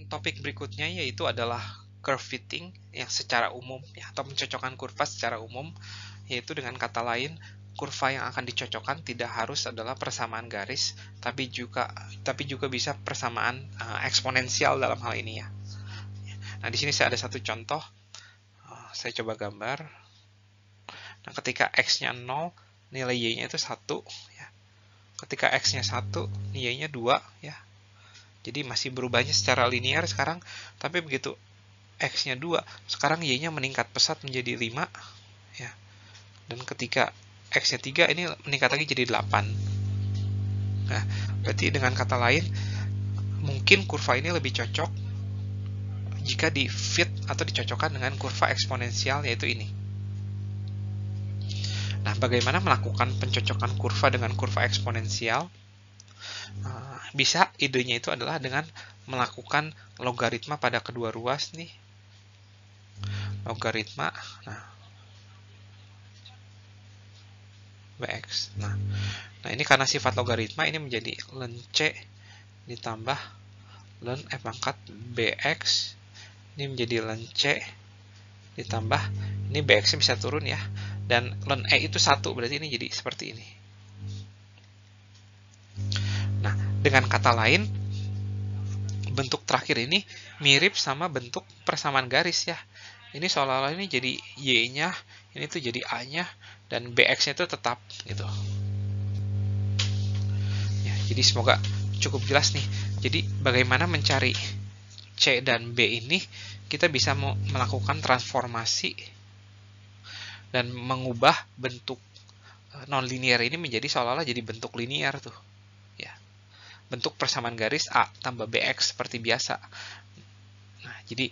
topik berikutnya yaitu adalah curve fitting yang secara umum ya, atau mencocokkan kurva secara umum, yaitu dengan kata lain kurva yang akan dicocokkan tidak harus adalah persamaan garis, tapi juga bisa persamaan eksponensial dalam hal ini ya. Nah, di sini saya ada satu contoh. Saya coba gambar. Nah, ketika x-nya 0, nilai y-nya itu 1 ya. Ketika x-nya 1, y-nya 2 ya. Jadi masih berubahnya secara linear sekarang, tapi begitu x-nya 2, sekarang y-nya meningkat pesat menjadi 5 ya. Dan ketika x-nya 3, ini meningkat lagi jadi 8. Nah, berarti dengan kata lain, mungkin kurva ini lebih cocok jika di fit atau dicocokkan dengan kurva eksponensial, yaitu ini. Nah, bagaimana melakukan pencocokan kurva dengan kurva eksponensial? Bisa, idenya itu adalah dengan melakukan logaritma pada kedua ruas nih. Logaritma, nah, bx. Nah, ini karena sifat logaritma, ini menjadi ln c ditambah ln f pangkat bx. Ini menjadi ln c ditambah, ini bx-nya bisa turun ya, dan ln e itu 1, berarti ini jadi seperti ini. Nah, dengan kata lain, bentuk terakhir ini mirip sama bentuk persamaan garis ya. Ini seolah-olah ini jadi y-nya, ini tuh jadi a-nya, dan bx-nya itu tetap gitu. Ya, jadi semoga cukup jelas nih. Jadi bagaimana mencari c dan b ini, kita bisa melakukan transformasi dan mengubah bentuk non-linear ini menjadi seolah-olah jadi bentuk linear tuh. Ya. Bentuk persamaan garis a tambah bx seperti biasa. Nah, jadi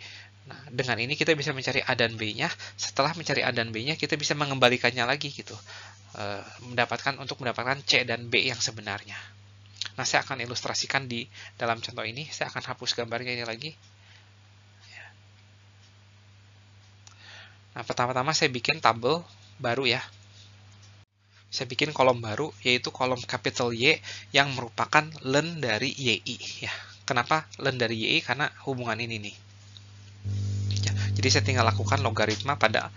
dengan ini kita bisa mencari a dan b-nya. Setelah mencari a dan b-nya, kita bisa mengembalikannya lagi gitu. Untuk mendapatkan c dan b yang sebenarnya. Nah, saya akan ilustrasikan di dalam contoh ini. Saya akan hapus gambarnya ini lagi. Nah, pertama-tama saya bikin tabel baru ya. Saya bikin kolom baru, yaitu kolom capital Y yang merupakan ln dari YI ya. Kenapa ln dari YI? Karena hubungan ini nih. Ya, jadi saya tinggal lakukan logaritma pada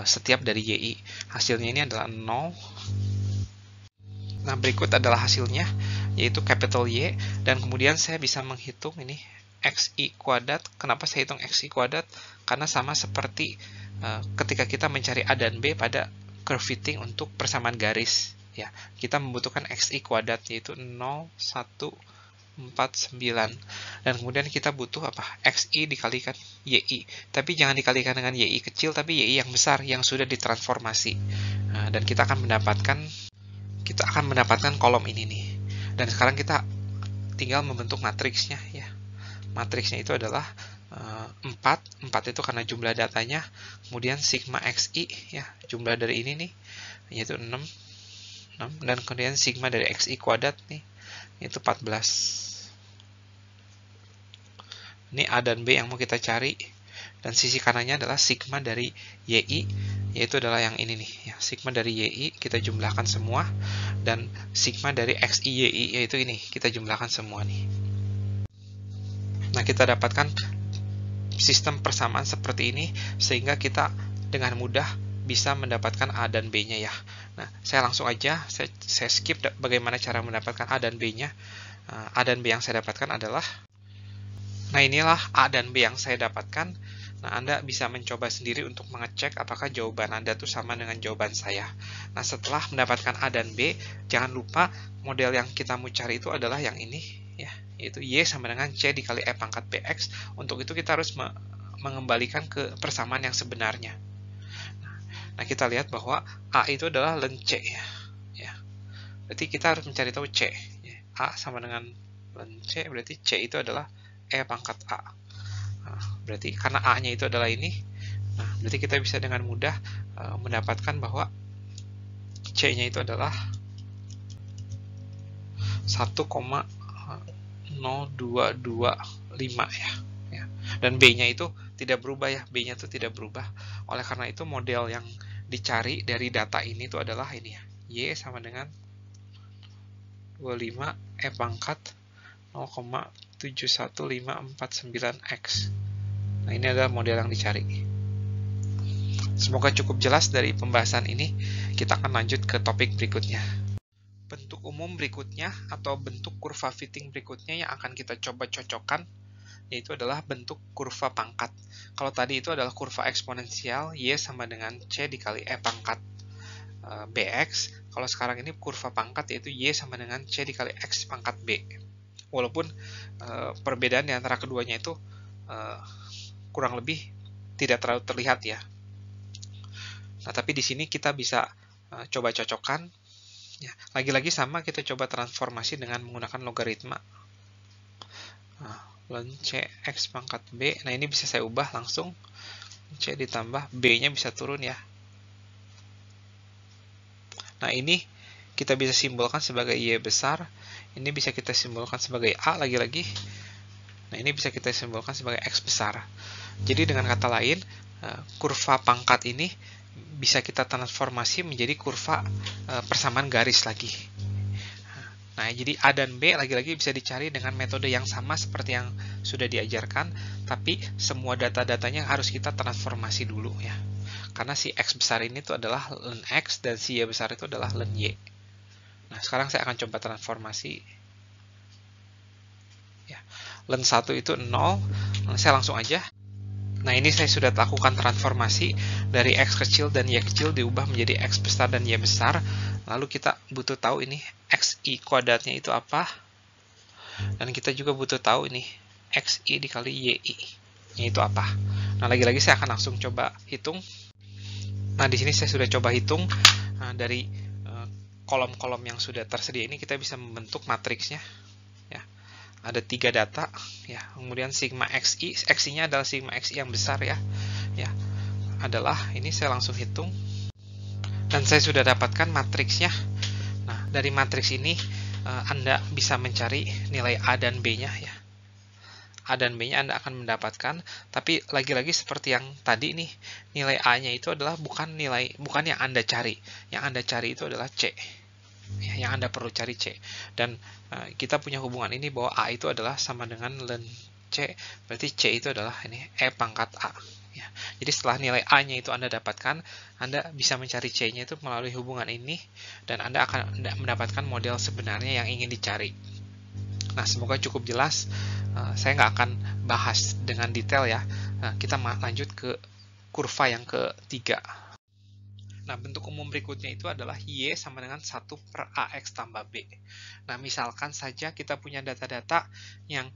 setiap dari YI. Hasilnya ini adalah 0. Nah, berikut adalah hasilnya, yaitu capital Y, dan kemudian saya bisa menghitung ini xi kuadrat. Kenapa saya hitung xi kuadrat? Karena sama seperti ketika kita mencari a dan b pada curve fitting untuk persamaan garis ya, kita membutuhkan xi kuadrat, yaitu 0,149, dan kemudian kita butuh apa? Xi dikalikan yi, tapi jangan dikalikan dengan yi kecil, tapi yi yang besar yang sudah ditransformasi. Nah, dan kita akan mendapatkan kolom ini nih. Dan sekarang kita tinggal membentuk matriksnya ya. Matriksnya itu adalah 4 itu karena jumlah datanya, kemudian sigma xi ya, jumlah dari ini nih, yaitu 6, dan kemudian sigma dari xi kuadrat nih, yaitu 14. Ini a dan b yang mau kita cari, dan sisi kanannya adalah sigma dari yi, yaitu adalah yang ini nih ya, sigma dari yi kita jumlahkan semua, dan sigma dari xi yi, yaitu ini kita jumlahkan semua nih. Nah, kita dapatkan sistem persamaan seperti ini, sehingga kita dengan mudah bisa mendapatkan a dan b-nya ya. Nah, saya langsung aja, saya skip bagaimana cara mendapatkan a dan b-nya. A dan b yang saya dapatkan adalah, nah inilah a dan b yang saya dapatkan. Nah, Anda bisa mencoba sendiri untuk mengecek apakah jawaban Anda itu sama dengan jawaban saya. Nah, setelah mendapatkan a dan b, jangan lupa model yang kita mau cari itu adalah yang ini ya, yaitu y sama dengan c dikali e pangkat bx. Untuk itu kita harus mengembalikan ke persamaan yang sebenarnya. Nah, kita lihat bahwa a itu adalah ln c ya. Berarti kita harus mencari tahu c ya. A sama dengan ln c, berarti c itu adalah e pangkat a. Nah, berarti karena a-nya itu adalah ini, nah berarti kita bisa dengan mudah mendapatkan bahwa c-nya itu adalah 1,0225 ya. Dan b-nya itu tidak berubah ya, b-nya itu tidak berubah. Oleh karena itu model yang dicari dari data ini itu adalah ini ya, y sama dengan 25 e pangkat 0,3 71549X. Nah, ini adalah model yang dicari. Semoga cukup jelas dari pembahasan ini. Kita akan lanjut ke topik berikutnya. Bentuk umum berikutnya atau bentuk kurva fitting berikutnya yang akan kita coba cocokkan yaitu adalah bentuk kurva pangkat. Kalau tadi itu adalah kurva eksponensial Y sama dengan C dikali E pangkat BX. Kalau sekarang ini kurva pangkat yaitu Y sama dengan C dikali X pangkat B. Walaupun perbedaan di antara keduanya itu kurang lebih tidak terlalu terlihat ya. Nah, tapi di sini kita bisa coba cocokkan. Ya, lagi-lagi sama, kita coba transformasi dengan menggunakan logaritma. Nah, ln C X pangkat B. Nah, ini bisa saya ubah langsung. C ditambah B-nya bisa turun ya. Nah, ini kita bisa simbolkan sebagai Y besar. Ini bisa kita simbolkan sebagai A lagi-lagi. Nah, ini bisa kita simbolkan sebagai X besar. Jadi dengan kata lain, kurva pangkat ini bisa kita transformasi menjadi kurva persamaan garis lagi. Nah, jadi A dan B lagi-lagi bisa dicari dengan metode yang sama seperti yang sudah diajarkan, tapi semua data-datanya harus kita transformasi dulu ya. Karena si X besar ini itu adalah ln X dan si Y besar itu adalah ln Y. Nah, sekarang saya akan coba transformasi. Ya, ln 1 itu 0, saya langsung aja. Nah, ini saya sudah lakukan transformasi dari X kecil dan Y kecil diubah menjadi X besar dan Y besar. Lalu kita butuh tahu ini XI kuadratnya itu apa. Dan kita juga butuh tahu ini XI dikali YI nya itu apa. Nah, lagi-lagi saya akan langsung coba hitung. Nah, di sini saya sudah coba hitung. Nah, dari kolom-kolom yang sudah tersedia ini kita bisa membentuk matriksnya. Ya. Ada 3 data ya, kemudian sigma XI-nya adalah sigma XI yang besar ya. Ya. Adalah ini saya langsung hitung dan saya sudah dapatkan matriksnya. Nah, dari matriks ini Anda bisa mencari nilai A dan B-nya ya. A dan B-nya Anda akan mendapatkan, tapi lagi-lagi seperti yang tadi nih, nilai A-nya itu adalah bukan yang Anda cari. Yang Anda cari itu adalah C. Yang Anda perlu cari C. Dan kita punya hubungan ini bahwa A itu adalah sama dengan ln C, berarti C itu adalah ini E pangkat A. Ya. Jadi setelah nilai A-nya itu Anda dapatkan, Anda bisa mencari C-nya itu melalui hubungan ini, dan Anda akan mendapatkan model sebenarnya yang ingin dicari. Nah, semoga cukup jelas. Saya nggak akan bahas dengan detail ya. Kita lanjut ke kurva yang ketiga. Nah, bentuk umum berikutnya itu adalah Y sama dengan 1 per AX tambah B. Nah, misalkan saja kita punya data-data yang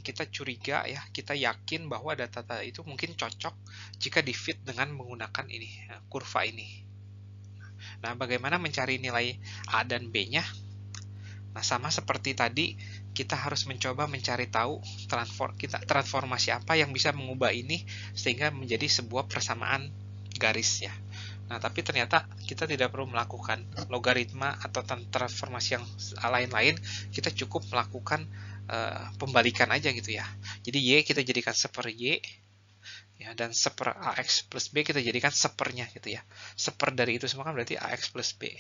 kita curiga ya, kita yakin bahwa data-data itu mungkin cocok jika di-fit dengan menggunakan ini, kurva ini. Nah, bagaimana mencari nilai A dan B-nya? Nah, sama seperti tadi, kita harus mencoba mencari tahu transformasi apa yang bisa mengubah ini sehingga menjadi sebuah persamaan garis ya. Nah, tapi ternyata kita tidak perlu melakukan logaritma atau transformasi yang lain-lain, kita cukup melakukan pembalikan aja gitu ya. Jadi Y kita jadikan seper Y, ya, dan seper AX plus B kita jadikan sepernya gitu ya. Seper dari itu semua kan berarti AX plus B.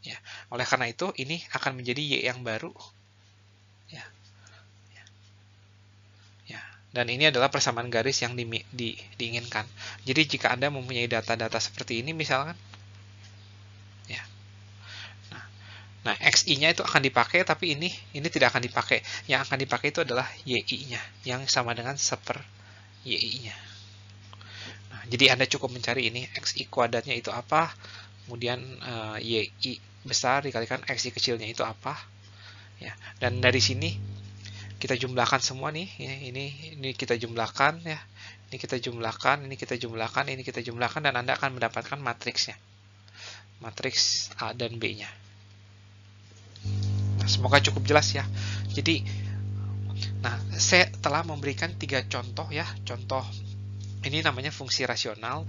Ya, oleh karena itu ini akan menjadi Y yang baru. Ya. Dan ini adalah persamaan garis yang diinginkan. Jadi jika Anda mempunyai data-data seperti ini misalkan, ya. Nah, XI-nya itu akan dipakai, tapi ini tidak akan dipakai. Yang akan dipakai itu adalah YI-nya, yang sama dengan seper YI-nya. Nah, jadi Anda cukup mencari ini XI kuadratnya itu apa, kemudian YI besar dikalikan XI kecilnya itu apa, ya. Dan dari sini kita jumlahkan semua nih, ya, ini kita jumlahkan ya, ini kita jumlahkan, ini kita jumlahkan, ini kita jumlahkan, dan Anda akan mendapatkan matriksnya, matriks A dan B-nya. Nah, semoga cukup jelas ya. Jadi, nah, saya telah memberikan 3 contoh ya, contoh ini namanya fungsi rasional.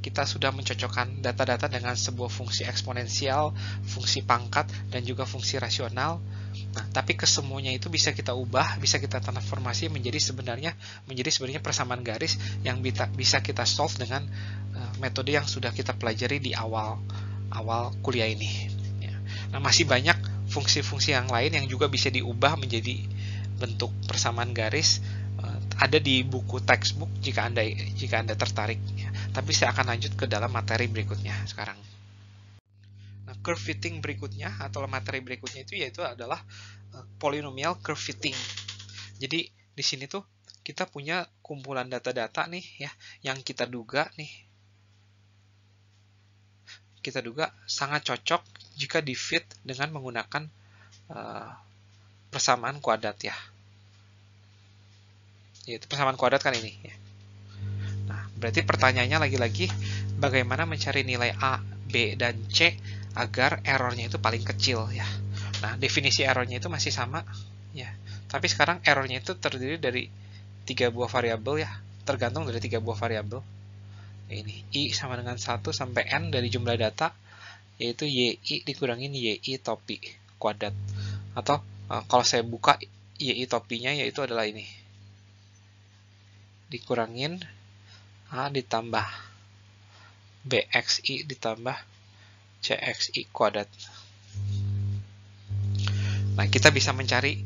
Kita sudah mencocokkan data-data dengan sebuah fungsi eksponensial, fungsi pangkat, dan juga fungsi rasional. Nah, tapi kesemuanya itu bisa kita ubah, bisa kita transformasi menjadi sebenarnya persamaan garis yang bisa kita solve dengan metode yang sudah kita pelajari di awal kuliah ini. Ya. Nah, masih banyak fungsi-fungsi yang lain yang juga bisa diubah menjadi bentuk persamaan garis ada di buku textbook jika Anda tertarik. Tapi saya akan lanjut ke dalam materi berikutnya sekarang. Nah, curve fitting berikutnya atau materi berikutnya itu yaitu adalah polynomial curve fitting. Jadi di sini tuh kita punya kumpulan data-data nih ya yang kita duga sangat cocok jika di fit dengan menggunakan persamaan kuadrat ya. Yaitu persamaan kuadrat kan ini ya. Nah, berarti pertanyaannya lagi-lagi bagaimana mencari nilai A, B, dan C agar errornya itu paling kecil ya. Nah, definisi errornya itu masih sama ya. Tapi sekarang errornya itu terdiri dari 3 buah variabel ya, tergantung dari 3 buah variabel. Ini I sama dengan 1 sampai N dari jumlah data, yaitu YI dikurangin YI topi kuadrat. Atau kalau saya buka YI topinya yaitu adalah ini. Dikurangin A ditambah BXI ditambah CXI kuadrat. Nah, kita bisa mencari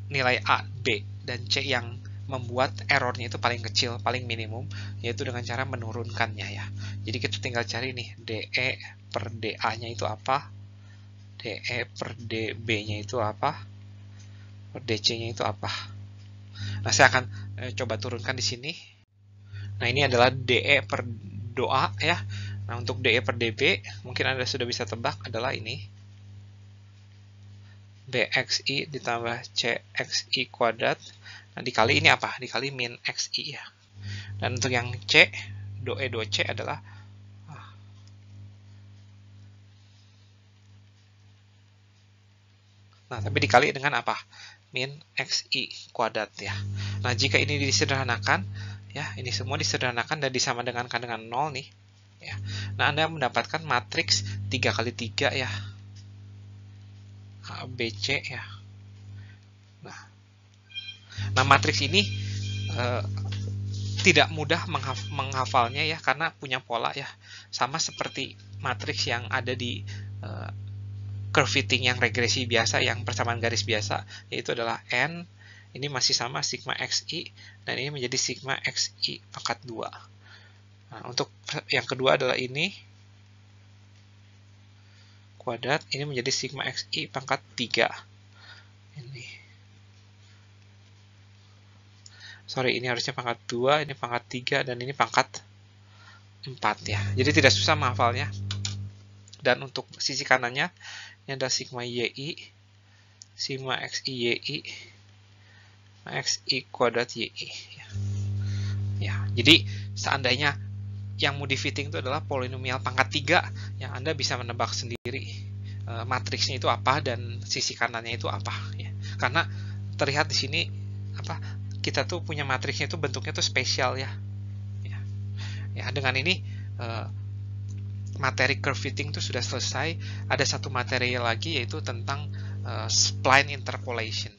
nilai A, B, dan C yang membuat errornya itu paling kecil, paling minimum, yaitu dengan cara menurunkannya ya. Jadi kita tinggal cari nih, DE per DA-nya itu apa, DE per DB-nya itu apa, per DC-nya itu apa. Nah, saya akan coba turunkan di sini. Nah, ini adalah DE per DOA ya. Nah, untuk DE per DB, mungkin Anda sudah bisa tebak adalah ini. BXI ditambah CXI kuadrat. Nah, dikali ini apa? Dikali min XI ya. Dan untuk yang C, DOE C adalah nah, tapi dikali dengan apa? Min XI kuadrat ya. Nah, jika ini disederhanakan ya, ini semua disederhanakan dan disama dengan 0 nih ya. Nah, Anda mendapatkan matriks 3 kali 3 ya. ABC ya. Nah, matriks ini tidak mudah menghafalnya ya karena punya pola ya. Sama seperti matriks yang ada di curve fitting yang regresi biasa, yang persamaan garis biasa, yaitu adalah N. Ini masih sama sigma XI dan ini menjadi sigma XI pangkat 2. Nah, untuk yang kedua adalah ini kuadrat, ini menjadi sigma XI pangkat 3. Ini harusnya pangkat 2, ini pangkat 3, dan ini pangkat 4 ya. Jadi tidak susah menghafalnya. Dan untuk sisi kanannya, ini ada sigma YI, sigma XI YI, XI kuadrat YI. Ya, jadi seandainya yang mau di fitting itu adalah polinomial pangkat 3, yang Anda bisa menebak sendiri matriksnya itu apa dan sisi kanannya itu apa ya. Karena terlihat di sini kita tuh punya matriksnya itu bentuknya tuh spesial ya. Ya, dengan ini materi curve fitting itu sudah selesai. Ada satu materi lagi yaitu tentang spline interpolation.